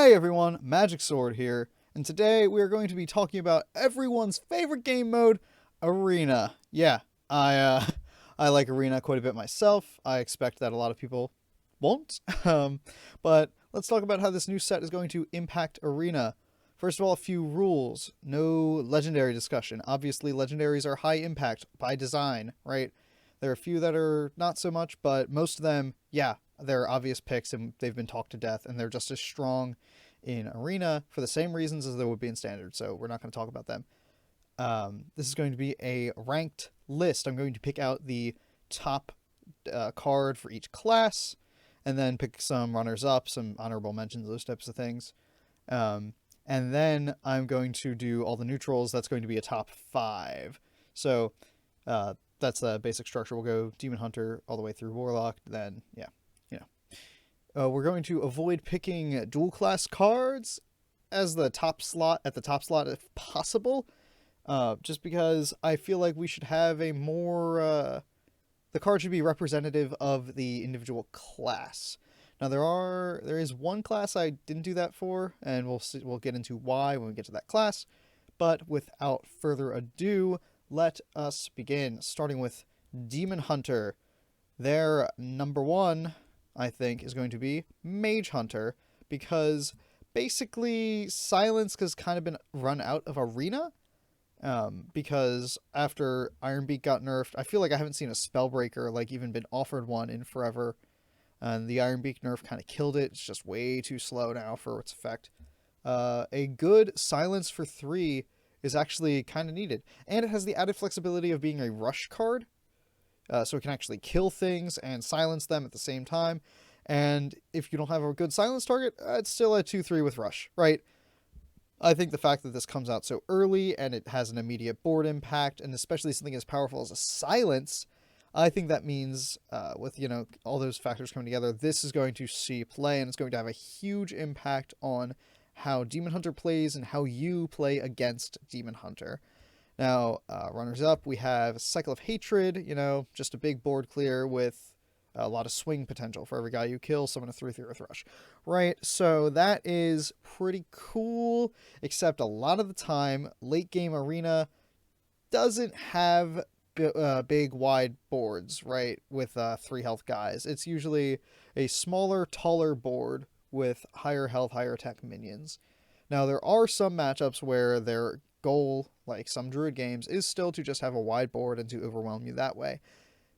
Hey everyone, Magic Sword here, and today we are going to be talking about everyone's favorite game mode, Arena. Yeah, I uh, I like Arena quite a bit myself. I expect that a lot of people won't. But let's talk about how this new set is going to impact Arena. First of all, a few rules. No legendary discussion. Obviously, legendaries are high impact by design, right? There are a few that are not so much, but most of them, yeah, they're obvious picks and they've been talked to death, and they're just as strong in Arena for the same reasons as they would be in Standard, so we're not going to talk about them. This is going to be a ranked list. I'm going to pick out the top card for each class, and then pick some runners-up, some honorable mentions, those types of things. And then I'm going to do all the neutrals. That's going to be a top 5. So that's the basic structure. We'll go Demon Hunter all the way through Warlock. Then, yeah, you know. We're going to avoid picking dual class cards as the top slot, at the top slot if possible. Just because I feel like we should have a more... the card should be representative of the individual class. Now there is one class I didn't do that for, and we'll get into why when we get to that class. But without further ado, let us begin. Starting with Demon Hunter. Their number one, I think, is going to be Magehunter, because basically Silence has kind of been run out of Arena. Because after Ironbeak got nerfed, I feel like I haven't seen a Spellbreaker like even been offered one in forever. And the Ironbeak nerf kind of killed it. It's just way too slow now for its effect. A good Silence for 3 is actually kind of needed. And it has the added flexibility of being a rush card. So it can actually kill things and silence them at the same time. And if you don't have a good silence target, it's still a 2-3 with rush, right? I think the fact that this comes out so early and it has an immediate board impact, and especially something as powerful as a silence, I think that means with, all those factors coming together, this is going to see play, and it's going to have a huge impact on how Demon Hunter plays and how you play against Demon Hunter. Now, runners up, we have Cycle of Hatred, just a big board clear with a lot of swing potential. For every guy you kill, summon a 3/3 with rush. Right, so that is pretty cool, except a lot of the time, late game Arena doesn't have big wide boards, right, with 3 health guys. It's usually a smaller, taller board with higher health, higher attack minions. Now, there are some matchups where their goal, like some Druid games, is still to just have a wide board and to overwhelm you that way.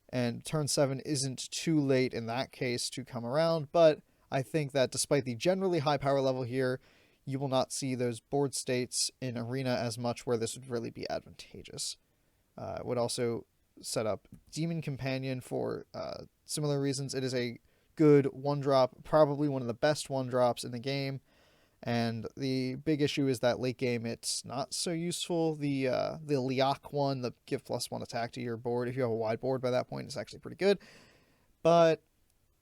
And turn 7 isn't too late in that case to come around, but I think that despite the generally high power level here, you will not see those board states in Arena as much where this would really be advantageous. Would also set up Demon Companion for similar reasons. It is a good 1-drop, probably one of the best 1-drops in the game. And the big issue is that late game it's not so useful. The Liak one, the give +1 attack to your board, if you have a wide board by that point, it's actually pretty good. But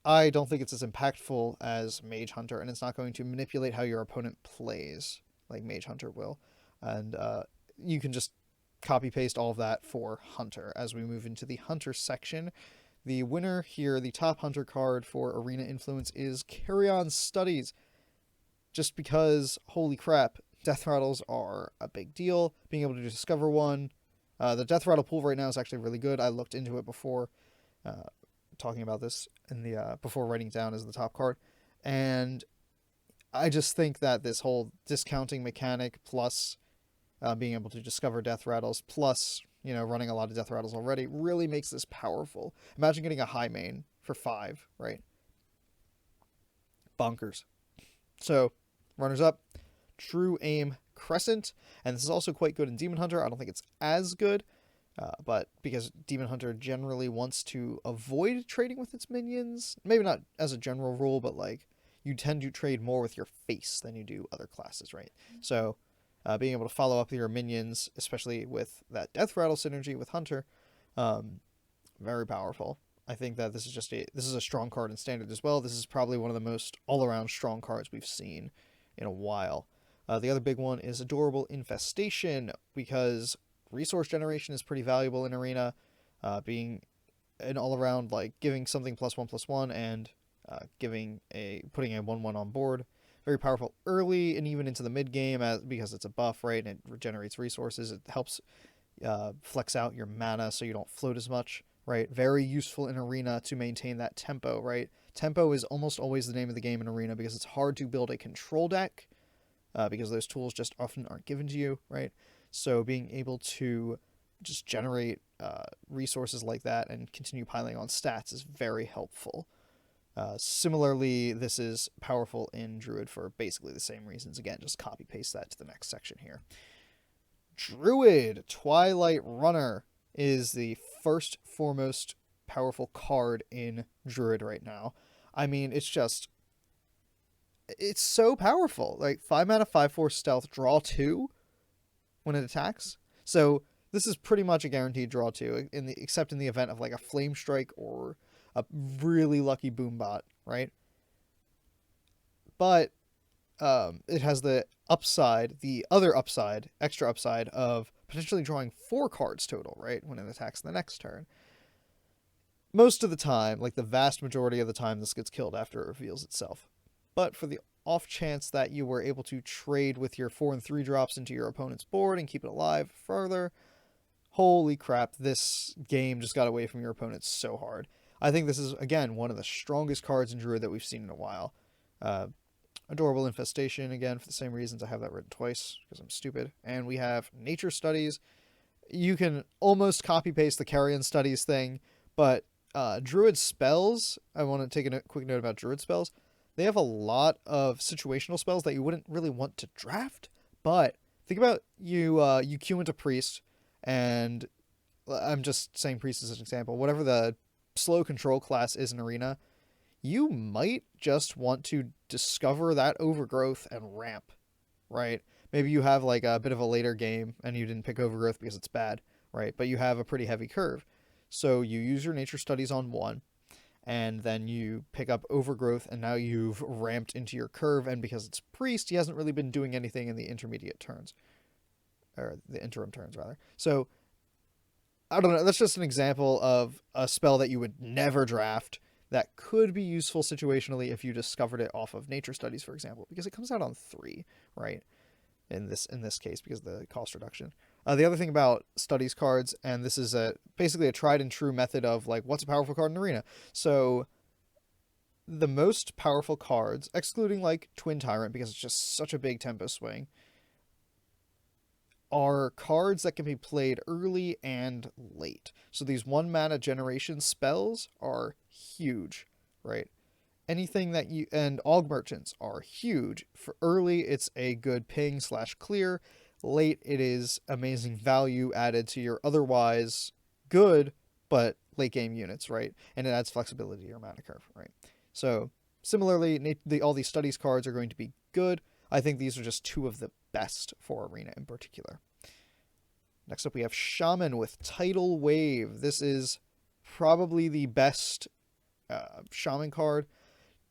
I don't think it's as impactful as Magehunter, and it's not going to manipulate how your opponent plays like Magehunter will. And you can just copy-paste all of that for Hunter. As we move into the Hunter section, the winner here, the top Hunter card for Arena Influence, is Carrion Studies. Just because, holy crap, death rattles are a big deal. Being able to discover one. The death rattle pool right now is actually really good. I looked into it before talking about this in the before writing it down as the top card. And I just think that this whole discounting mechanic plus being able to discover death rattles plus, running a lot of death rattles already really makes this powerful. Imagine getting a high main for 5, right? Bonkers. So, runners up, Trueaim Crescent, and this is also quite good in Demon Hunter. I don't think it's as good, but because Demon Hunter generally wants to avoid trading with its minions, maybe not as a general rule, but like you tend to trade more with your face than you do other classes, right? So being able to follow up your minions, especially with that death rattle synergy with Hunter, very powerful. I think that this is a strong card in Standard as well. This is probably one of the most all-around strong cards we've seen in a while. The other big one is Adorable Infestation, because resource generation is pretty valuable in Arena, being an all-around, like, giving something +1/+1 and putting a 1/1 on board very powerful early and even into the mid game because it's a buff, right? And it regenerates resources. It helps flex out your mana so you don't float as much, right? Very useful in Arena to maintain that tempo, right? Tempo is almost always the name of the game in Arena because it's hard to build a control deck because those tools just often aren't given to you, right? So being able to just generate resources like that and continue piling on stats is very helpful. Similarly, this is powerful in Druid for basically the same reasons. Again, just copy paste that to the next section here. Druid Twilight Runner is the first foremost powerful card in Druid right now. I mean, it's so powerful. Like 5 mana, 5/4 stealth, draw 2 when it attacks. So this is pretty much a guaranteed draw 2, except in the event of like a Flame Strike or a really lucky Boombot, right? But it has the extra upside of potentially drawing 4 cards total, right, when it attacks the next turn. Most of the time, like the vast majority of the time, this gets killed after it reveals itself. But for the off chance that you were able to trade with your 4 and 3 drops into your opponent's board and keep it alive further, holy crap, this game just got away from your opponent so hard. I think this is, again, one of the strongest cards in Druid that we've seen in a while. Adorable Infestation, again, for the same reasons. I have that written twice, because I'm stupid. And we have Nature Studies. You can almost copy-paste the Carrion Studies thing, but Druid spells, I want to take a quick note about Druid spells. They have a lot of situational spells that you wouldn't really want to draft, but think about you queue into Priest, and I'm just saying Priest as an example. Whatever the slow control class is in Arena, you might just want to discover that overgrowth and ramp, right? Maybe you have like a bit of a later game and you didn't pick overgrowth because it's bad, right? But you have a pretty heavy curve. So you use your nature studies on 1, and then you pick up overgrowth, and now you've ramped into your curve, and because it's Priest, he hasn't really been doing anything in the intermediate turns. Or the interim turns, rather. So, I don't know, that's just an example of a spell that you would never draft that could be useful situationally if you discovered it off of Nature Studies, for example, because it comes out on 3, right? In this case, because of the cost reduction. The other thing about Studies cards, and this is basically a tried and true method of like what's a powerful card in Arena. So the most powerful cards, excluding like Twin Tyrant because it's just such a big tempo swing, are cards that can be played early and late. So these 1 mana generation spells are huge, right? Anything that and Aug Merchants are huge. For early, it's a good ping/clear. Late, it is amazing value added to your otherwise good but late game units, right? And it adds flexibility to your mana curve, right? So similarly, all these studies cards are going to be good. I think these are just 2 of the best for Arena in particular. Next up, we have Shaman with Tidal Wave. This is probably the best Shaman card.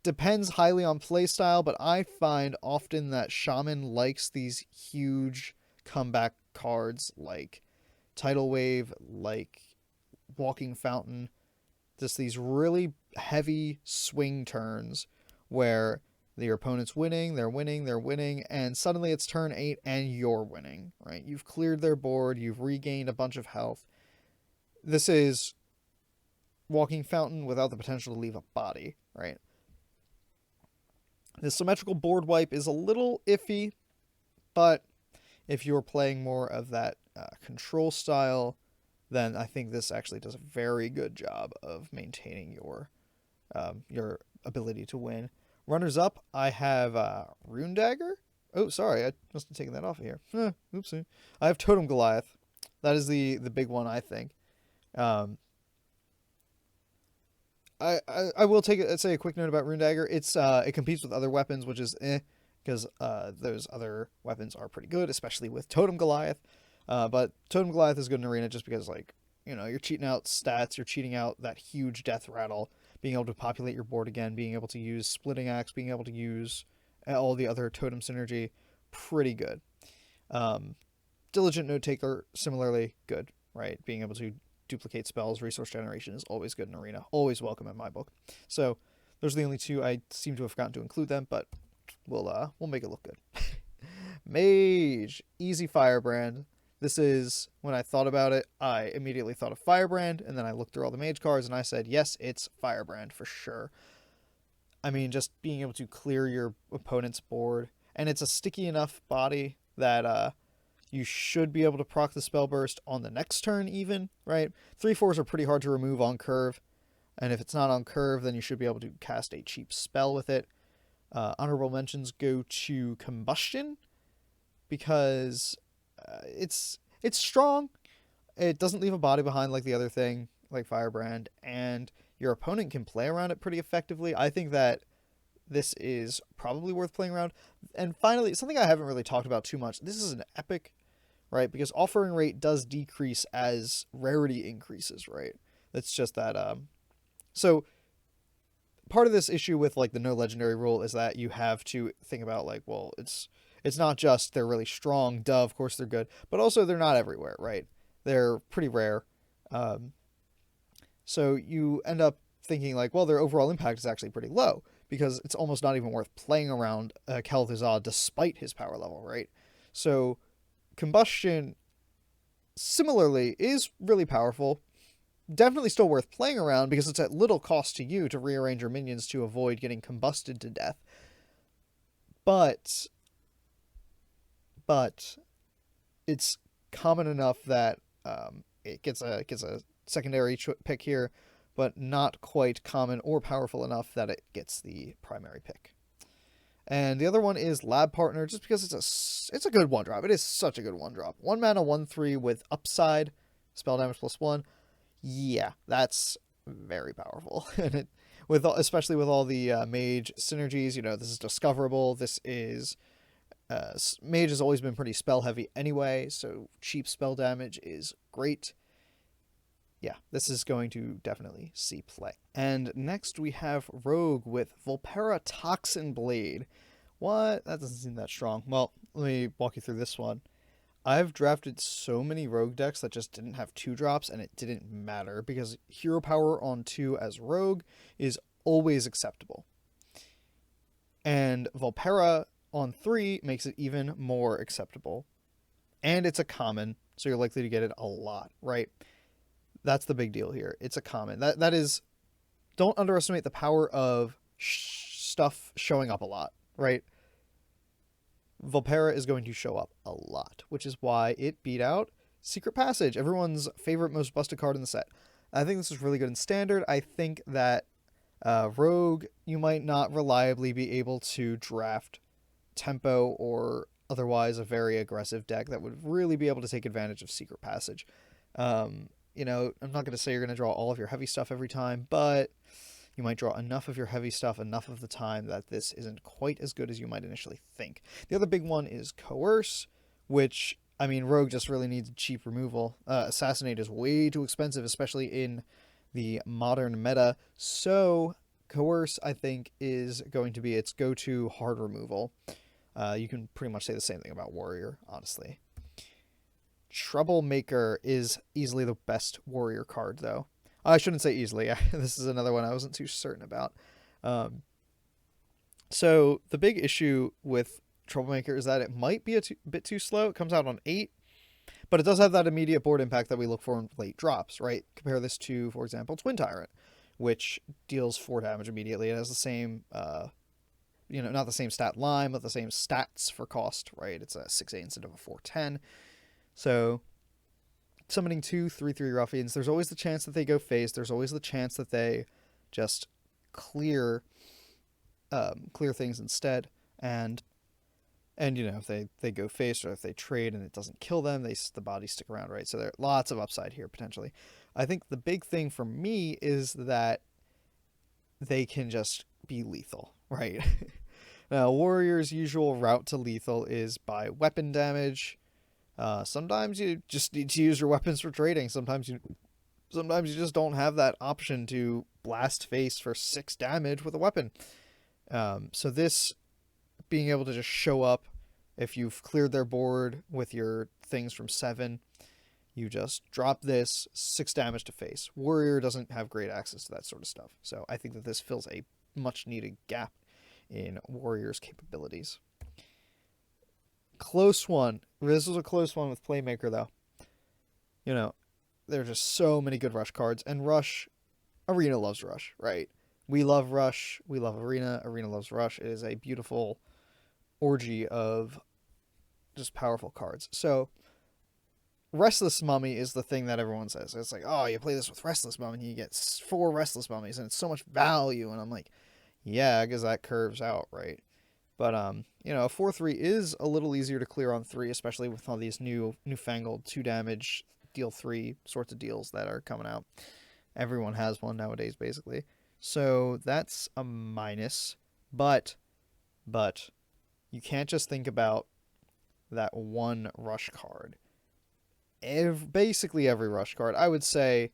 Depends highly on playstyle, but I find often that Shaman likes these huge comeback cards like Tidal Wave, like Walking Fountain. Just these really heavy swing turns where your opponent's winning, they're winning, and suddenly it's turn 8 and you're winning, right? You've cleared their board, you've regained a bunch of health. This is Walking Fountain without the potential to leave a body, right? The symmetrical board wipe is a little iffy, but if you're playing more of that control style, then I think this actually does a very good job of maintaining your ability to win. Runners up, I have Rune Dagger. Oh, sorry, I must have taken that off of here. Oopsie. I have Totem Goliath. That is the big one, I think. I will say a quick note about Rune Dagger. It competes with other weapons, which is because those other weapons are pretty good, especially with Totem Goliath. But Totem Goliath is good in Arena just because, like, you know, you're cheating out stats, you're cheating out that huge death rattle, being able to populate your board again, being able to use Splitting Axe, being able to use all the other totem synergy, pretty good. Diligent Notetaker, similarly good, right? Being able to duplicate spells, resource generation is always good in Arena, always welcome in my book. So those are the only 2. I seem to have forgotten to include them, but we'll make it look good. Mage, easy Firebrand. This is, when I thought about it, I immediately thought of Firebrand, and then I looked through all the mage cards, and I said, yes, it's Firebrand for sure. I mean, just being able to clear your opponent's board, and it's a sticky enough body that you should be able to proc the spell burst on the next turn even, right? 3/4s are pretty hard to remove on curve, and if it's not on curve, then you should be able to cast a cheap spell with it. Honorable mentions go to Combustion, because it's strong. It doesn't leave a body behind like the other thing, like Firebrand, and your opponent can play around it pretty effectively. I think that this is probably worth playing around. And finally, something I haven't really talked about too much. This is an epic, right? Because offering rate does decrease as rarity increases, right? That's just that. So part of this issue with like the no legendary rule is that you have to think about like, well, it's not just they're really strong, duh, of course they're good, but also they're not everywhere, right? They're pretty rare. So you end up thinking like, well, their overall impact is actually pretty low because it's almost not even worth playing around Kel'Thuzad despite his power level, right? So Combustion, similarly, is really powerful. Definitely still worth playing around because it's at little cost to you to rearrange your minions to avoid getting combusted to death. But it's common enough that it gets a secondary pick here, but not quite common or powerful enough that it gets the primary pick. And the other one is Lab Partner, just because it's a good 1-drop. It is such a good 1-drop. 1 mana, 1/3 with upside, spell damage +1. Yeah, that's very powerful. And especially with all the mage synergies, this is discoverable. This is mage has always been pretty spell heavy anyway, so cheap spell damage is great. Yeah, this is going to definitely see play. And next we have Rogue with Vulpera Toxinblade. What? That doesn't seem that strong. Well, let me walk you through this one. I've drafted so many Rogue decks that just didn't have 2-drops, and it didn't matter, because hero power on 2 as Rogue is always acceptable. And Vulpera on 3 makes it even more acceptable. And it's a common, so you're likely to get it a lot, right? That's the big deal here. It's a common. That is, don't underestimate the power of stuff showing up a lot, right? Vulpera is going to show up a lot, which is why it beat out Secret Passage, everyone's favorite most busted card in the set. I think this is really good in Standard. I think that Rogue, you might not reliably be able to draft tempo or otherwise a very aggressive deck that would really be able to take advantage of Secret Passage. I'm not going to say you're going to draw all of your heavy stuff every time, but you might draw enough of your heavy stuff enough of the time that this isn't quite as good as you might initially think. The other big one is Coerce, which, I mean, Rogue just really needs cheap removal. Assassinate is way too expensive, especially in the modern meta. So Coerce, I think, is going to be its go-to hard removal. You can pretty much say the same thing about Warrior, honestly. Troublemaker is easily the best Warrior card, though. I shouldn't say easily. This is another one I wasn't too certain about. So the big issue with Troublemaker is that it might be a bit too slow. It comes out on 8, but it does have that immediate board impact that we look for in late drops, right? Compare this to, for example, Twin Tyrant, which deals 4 damage immediately. It has the same, not the same stat line, but the same stats for cost, right? It's a 6/8 instead of a 4/10. So summoning 2 3/3 ruffians, there's always the chance that they go phase. There's always the chance that they just clear things instead. And if they go phase, or if they trade and it doesn't kill them, the bodies stick around, right? So there are lots of upside here potentially. I think the big thing for me is that they can just be lethal, right? Now, Warrior's usual route to lethal is by weapon damage. Sometimes you just need to use your weapons for trading. Sometimes you just don't have that option to blast face for 6 damage with a weapon. So this being able to just show up, if you've cleared their board with your things from 7, you just drop this 6 damage to face. Warrior doesn't have great access to that sort of stuff. So I think that this fills a much needed gap in Warrior's capabilities. Close one. This was a close one with Playmaker, though. You know, there are just so many good Rush cards. And Rush, Arena loves Rush, right? We love Rush. We love Arena. Arena loves Rush. It is a beautiful orgy of just powerful cards. So, Restless Mummy is the thing that everyone says. It's like, oh, you play this with Restless Mummy, and you get 4 Restless Mummies, and it's so much value. And I'm like, yeah, because that curves out, right? But, you know, a 4-3 is a little easier to clear on 3, especially with all these newfangled 2 damage, deal 3 sorts of deals that are coming out. Everyone has one nowadays, basically. So that's a minus. But you can't just think about that one Rush card. Basically every Rush card, I would say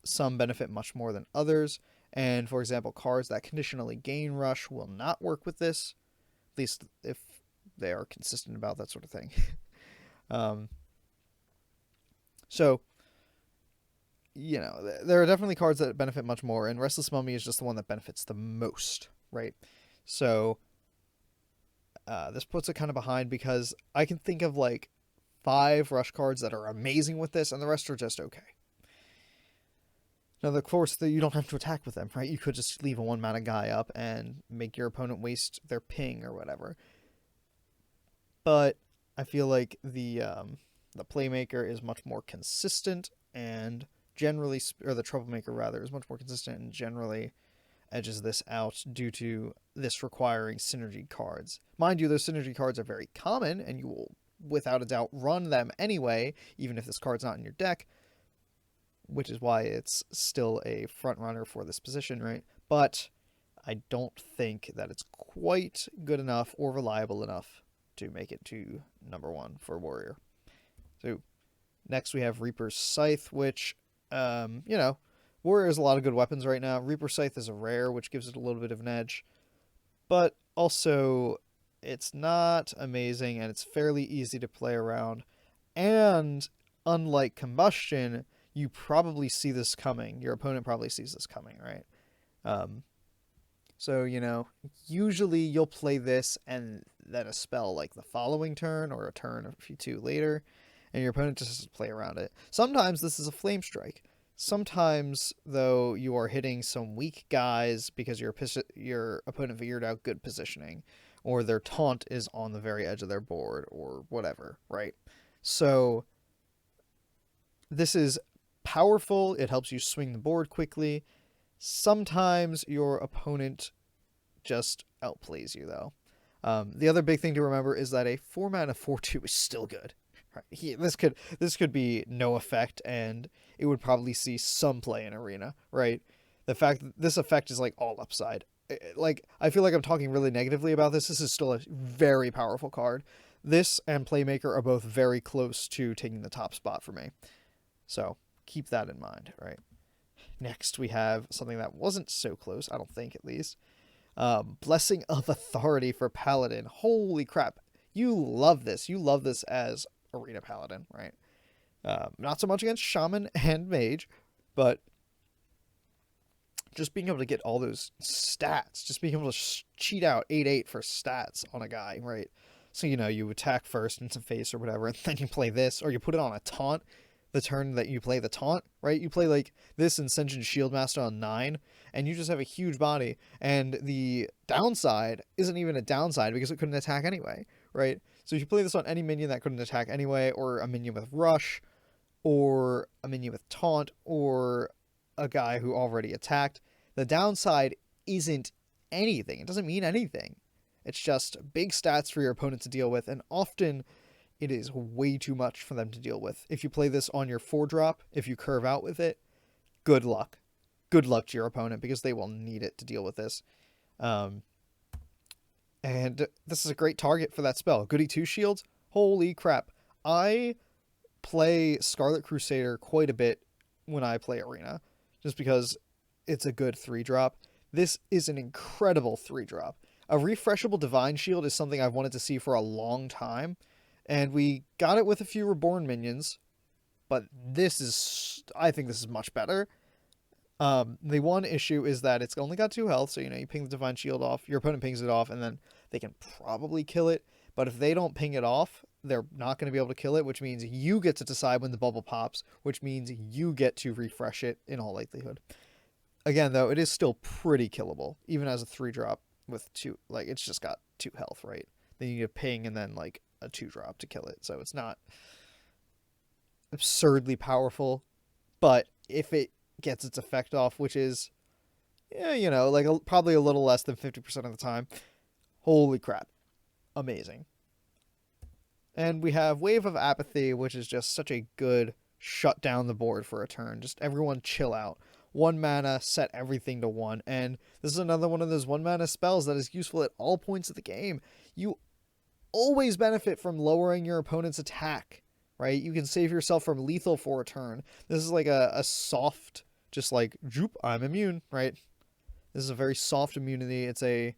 some benefit much more than others. And, for example, cards that conditionally gain Rush will not work with this. At least if they are consistent about that sort of thing. So, you know, there are definitely cards that benefit much more, and Restless Mummy is just the one that benefits the most, right? So, this puts it kind of behind because I can think of like 5 Rush cards that are amazing with this, and the rest are just okay. Now, of course, you don't have to attack with them, right? You could just leave a 1-mana guy up and make your opponent waste their ping or whatever. But I feel like the Playmaker is much more consistent and generally, or the Troublemaker rather, is much more consistent and generally edges this out due to this requiring synergy cards. Mind you, those synergy cards are very common, and you will, without a doubt, run them anyway, even if this card's not in your deck, which is why it's still a front runner for this position, right? But I don't think that it's quite good enough or reliable enough to make it to number 1 for Warrior. So next we have Reaper's Scythe, which, you know, Warrior has a lot of good weapons right now. Reaper's Scythe is a rare, which gives it a little bit of an edge. But also, it's not amazing, and it's fairly easy to play around. And unlike Combustion, you probably see this coming. Your opponent probably sees this coming, right? So, you know, usually you'll play this and then a spell like the following turn or a turn or two later, and your opponent just has to play around it. Sometimes this is a Flame Strike. Sometimes, though, you are hitting some weak guys because your opponent figured out good positioning, or their taunt is on the very edge of their board, or whatever, right? So, this is powerful. It helps you swing the board quickly. Sometimes your opponent just outplays you, though. The other big thing to remember is that a 4-mana 4/2 is still good. Right? This could be no effect, and it would probably see some play in Arena, right? The fact that this effect is like all upside. Like, I feel like I'm talking really negatively about this. This is still a very powerful card. This and Playmaker are both very close to taking the top spot for me. So keep that in mind, right? Next, we have something that wasn't so close, I don't think, at least. Blessing of Authority for Paladin. Holy crap. You love this. You love this as Arena Paladin, right? Not so much against Shaman and Mage, but just being able to get all those stats, just being able to cheat out 8/8 for stats on a guy, right? So, you know, you attack first in some face or whatever, and then you play this, or you put it on a taunt the turn that you play the taunt, right? You play like this and Ascension Shieldmaster on 9, and you just have a huge body, and the downside isn't even a downside because it couldn't attack anyway, right? So if you play this on any minion that couldn't attack anyway, or a minion with Rush, or a minion with Taunt, or a guy who already attacked, the downside isn't anything. It doesn't mean anything. It's just big stats for your opponent to deal with, and often it is way too much for them to deal with. If you play this on your 4-drop, if you curve out with it, good luck. Good luck to your opponent, because they will need it to deal with this. And this is a great target for that spell. Goody Two-Shields, holy crap. I play Scarlet Crusader quite a bit when I play Arena, just because it's a good 3-drop. This is an incredible 3-drop. A refreshable Divine Shield is something I've wanted to see for a long time, and we got it with a few Reborn minions, but this is, I think this is much better. The one issue is that it's only got 2 health, so you ping the Divine Shield off, your opponent pings it off, and then they can probably kill it. But if they don't ping it off, they're not going to be able to kill it, which means you get to decide when the bubble pops, which means you get to refresh it in all likelihood. Again, though, it is still pretty killable, even as a 3-drop with 2, like, it's just got 2 health, right? Then you need a ping and then, like, a 2-drop to kill it, so it's not absurdly powerful, but if it gets its effect off, which is, like probably a little less than 50% of the time, holy crap, amazing. And we have Wave of Apathy, which is just such a good shut down the board for a turn. Just everyone chill out. 1 mana, set everything to 1. And this is another one of those 1 mana spells that is useful at all points of the game. You always benefit from lowering your opponent's attack, right? You can save yourself from lethal for a turn. This is like a soft, just like, joop, I'm immune, right? This is a very soft immunity. It's a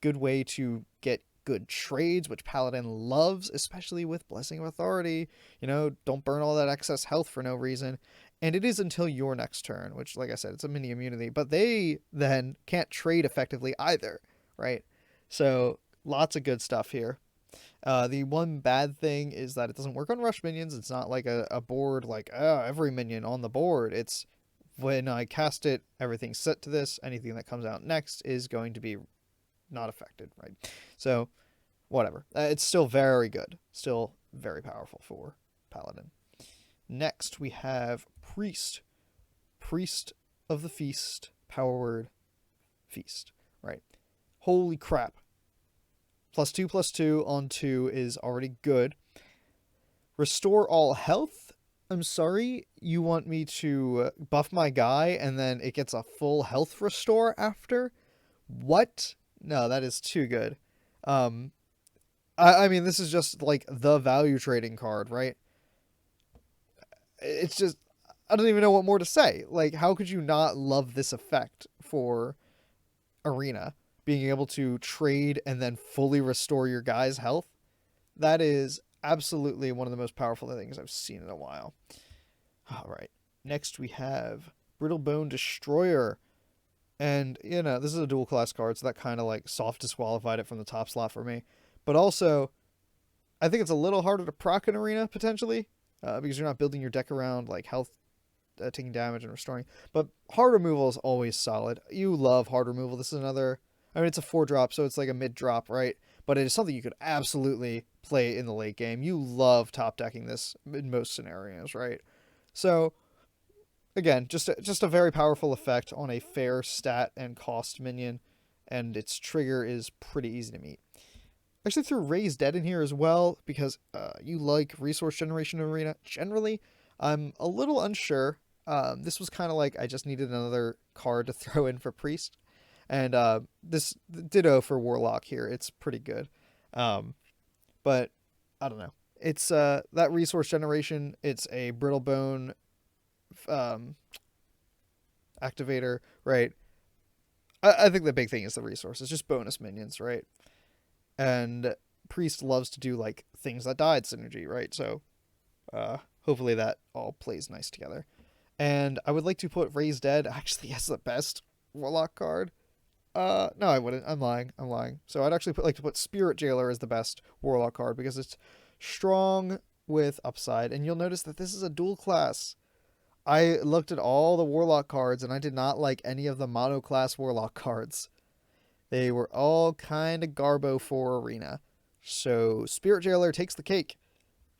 good way to get good trades, which Paladin loves, especially with Blessing of Authority. Don't burn all that excess health for no reason. And it is until your next turn, which, like I said, it's a mini immunity. But they then can't trade effectively either, right? So lots of good stuff here. The one bad thing is that it doesn't work on rush minions. It's not like a board like, every minion on the board. It's when I cast it, everything's set to this. Anything that comes out next is going to be not affected, right? So, whatever. It's still very good. Still very powerful for Paladin. Next, we have Priest. Priest of the Feast. Power word. Feast. Right. Holy crap. +2/+2 on 2 is already good. Restore all health. I'm sorry, you want me to buff my guy and then it gets a full health restore after? What? No, that is too good. I mean, this is just like the value trading card, right? It's just, I don't even know what more to say. Like, how could you not love this effect for Arena? Being able to trade and then fully restore your guy's health? That is absolutely one of the most powerful things I've seen in a while. All right. Next we have Brittlebone Destroyer. And, this is a dual class card, so that kind of like soft disqualified it from the top slot for me. But also, I think it's a little harder to proc in Arena, potentially, because you're not building your deck around like health, taking damage and restoring. But hard removal is always solid. You love hard removal. This is another, it's a 4-drop, so it's like a mid-drop, right? But it is something you could absolutely play in the late game. You love top decking this in most scenarios, right? So, again, just a very powerful effect on a fair stat and cost minion, and its trigger is pretty easy to meet. I actually threw Raise Dead in here as well, because you like resource generation in Arena. Generally, I'm a little unsure. This was kind of like I just needed another card to throw in for Priest. And this ditto for Warlock here. It's pretty good. But I don't know. It's that resource generation. It's a Brittlebone activator, right? I think the big thing is the resources, just bonus minions, right? And Priest loves to do like things that died synergy, right? So hopefully that all plays nice together. And I would like to put Raise Dead actually as the best Warlock card. No, I wouldn't. I'm lying. So I'd actually like to put Spirit Jailer as the best Warlock card because it's strong with upside. And you'll notice that this is a dual class. I looked at all the Warlock cards and I did not like any of the mono class Warlock cards. They were all kind of garbo for Arena. So Spirit Jailer takes the cake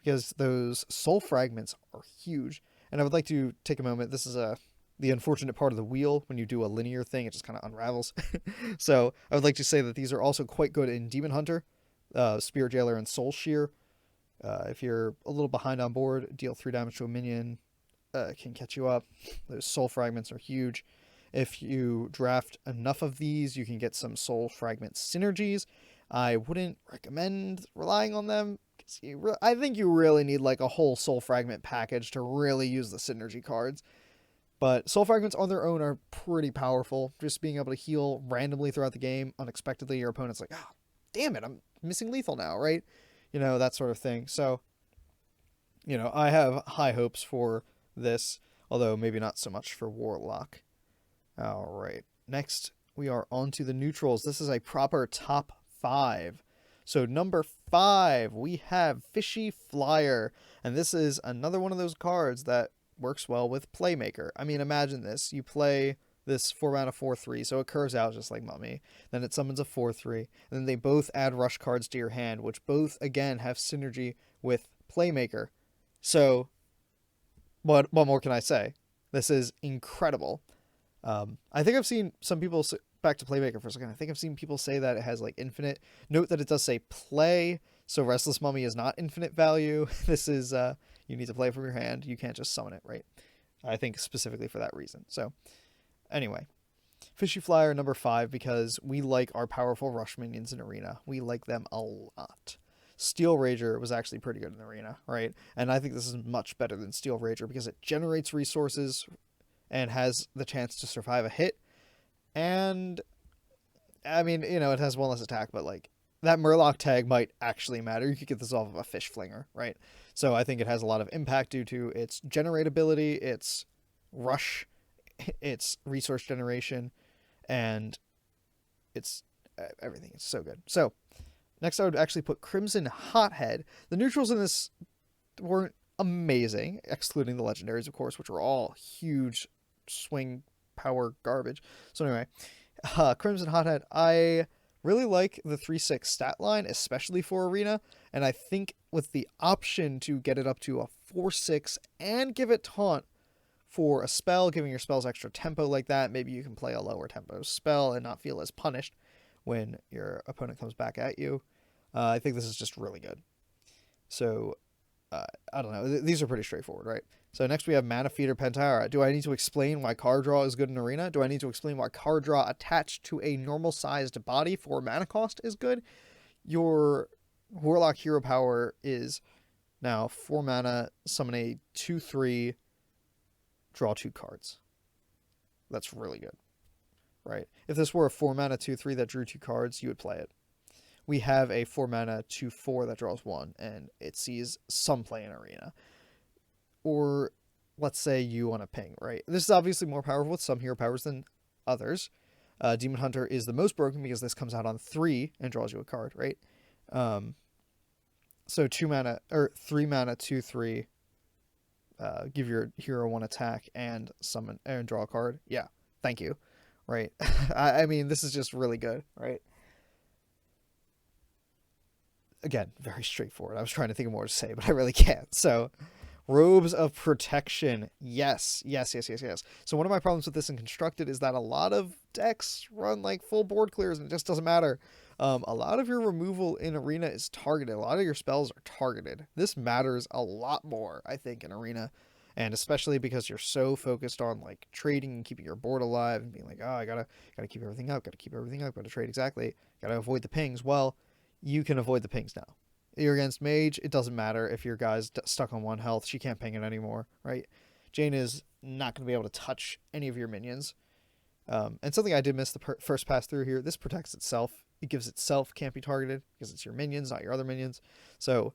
because those soul fragments are huge. And I would like to take a moment. This is the unfortunate part of the wheel. When you do a linear thing, it just kind of unravels. So I would like to say that these are also quite good in Demon Hunter, Spirit Jailer, and Soul Shear. If you're a little behind on board, deal 3 damage to a minion, can catch you up. Those soul fragments are huge. If you draft enough of these, you can get some soul fragment synergies. I wouldn't recommend relying on them. I think you really need like a whole soul fragment package to really use the synergy cards. But soul fragments on their own are pretty powerful. Just being able to heal randomly throughout the game, unexpectedly, your opponent's like, ah, damn it, I'm missing lethal now, right? That sort of thing. So, I have high hopes for this, although maybe not so much for Warlock. All right. Next, we are on to the neutrals. This is a proper top 5. So number 5, we have Fishy Flyer. And this is another one of those cards that works well with Playmaker. I mean, imagine this. You play this 4 mana 4/3, so it curves out just like Mummy. Then it summons a 4/3, and then they both add rush cards to your hand, which both, again, have synergy with Playmaker. So, what more can I say? This is incredible. I think I've seen some people, back to Playmaker for a second, I think I've seen people say that it has like infinite. Note that it does say play, so Restless Mummy is not infinite value. This is, you need to play from your hand. You can't just summon it, right? I think specifically for that reason. So, anyway. Fishy Flyer number 5, because we like our powerful rush minions in Arena. We like them a lot. Steel Rager was actually pretty good in Arena, right? And I think this is much better than Steel Rager because it generates resources and has the chance to survive a hit. And, I mean, you know, it has one less attack, but, like, that Murloc tag might actually matter. You could get this off of a Fish Flinger, right? So I think it has a lot of impact due to its generatability, its rush, its resource generation, and its everything. It's so good. So, next I would actually put Crimson Hothead. The neutrals in this weren't amazing, excluding the legendaries, of course, which were all huge swing power garbage. So anyway, Crimson Hothead, I really like the 3/6 stat line, especially for Arena, and I think with the option to get it up to a 4/6 and give it taunt for a spell, giving your spells extra tempo like that, maybe you can play a lower tempo spell and not feel as punished when your opponent comes back at you. I think this is just really good. So, I don't know. These are pretty straightforward, right? So next we have Manafeeder Panthara. Do I need to explain why card draw is good in Arena? Do I need to explain why card draw attached to a normal-sized body for mana cost is good? Your Warlock hero power is now 4 mana, summon a 2/3, draw 2 cards. That's really good, right? If this were a 4 mana 2/3 that drew 2 cards, you would play it. We have a 4 mana 2/4 that draws 1, and it sees some play in Arena. Or let's say you want to ping, right? This is obviously more powerful with some hero powers than others. Demon Hunter is the most broken because this comes out on 3 and draws you a card, right? So 2 mana or 3 mana 2/3, give your hero 1 attack and summon and draw a card. Yeah, thank you, right? I mean, this is just really good, right? Again, very straightforward. I was trying to think of more to say, but I really can't. So, Robes of Protection. Yes. So one of my problems with this in Constructed is that a lot of decks run like full board clears and it just doesn't matter. A lot of your removal in Arena is targeted. A lot of your spells are targeted. This matters a lot more, I think, in Arena. And especially because you're so focused on like trading and keeping your board alive and being like, oh, I gotta keep everything up, gotta trade exactly, gotta avoid the pings. Well, you can avoid the pings now. You're against Mage, it doesn't matter if your guy's stuck on 1 health. She can't ping it anymore, right? Jane is not going to be able to touch any of your minions. And something I did miss the first pass through here, this protects itself. It gives itself can't be targeted because it's your minions, not your other minions. So,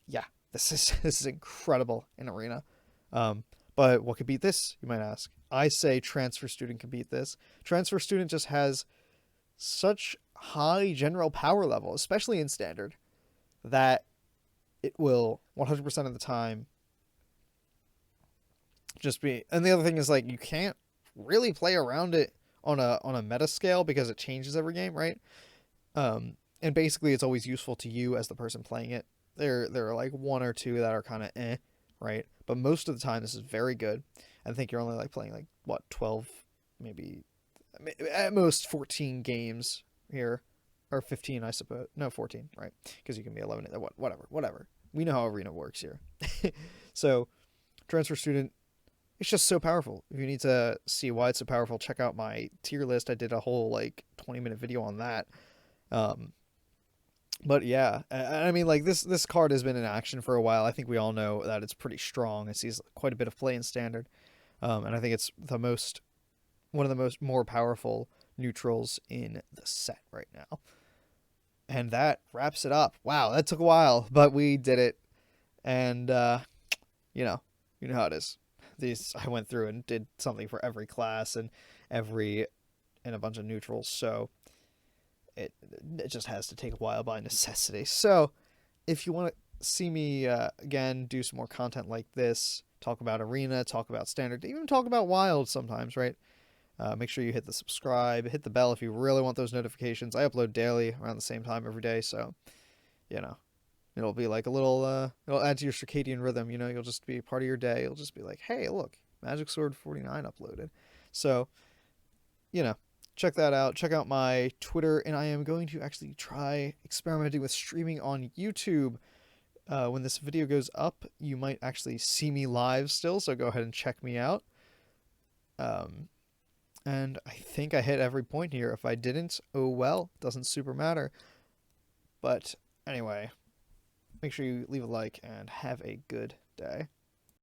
yeah, this is incredible in Arena. But what could beat this, you might ask? I say Transfer Student can beat this. Transfer Student just has such high general power level, especially in Standard, that it will 100% of the time just be. And the other thing is, like, you can't really play around it on a meta scale because it changes every game, right? And basically it's always useful to you as the person playing it. There are like 1 or 2 that are kind of right? But most of the time this is very good. I think you're only like playing like what, 12, maybe at most 14 games here. Or 15, I suppose. No, 14, right? Because you can be 11. Whatever. We know how Arena works here. So, Transfer Student, it's just so powerful. If you need to see why it's so powerful, check out my tier list. I did a whole, like, 20-minute video on that. But, yeah. I mean, like, this card has been in action for a while. I think we all know that it's pretty strong. It sees quite a bit of play in Standard. And I think it's one of the most more powerful neutrals in the set right now. And that wraps it up. Wow, that took a while, but we did it. And you know how it is. I went through and did something for every class, and in a bunch of neutrals, so it just has to take a while by necessity. So if you want to see me again do some more content like this, talk about Arena, talk about Standard, even talk about Wild sometimes, right? Make sure you hit the subscribe, hit the bell if you really want those notifications. I upload daily around the same time every day, so, you know, it'll be like a little, it'll add to your circadian rhythm, you know, you'll just be part of your day. It'll just be like, hey, look, Magic Sword 49 uploaded. So, you know, check that out. Check out my Twitter, and I am going to actually try experimenting with streaming on YouTube. When this video goes up, you might actually see me live still, so go ahead and check me out. And I think I hit every point here. If I didn't, oh well, doesn't super matter. But anyway, make sure you leave a like and have a good day.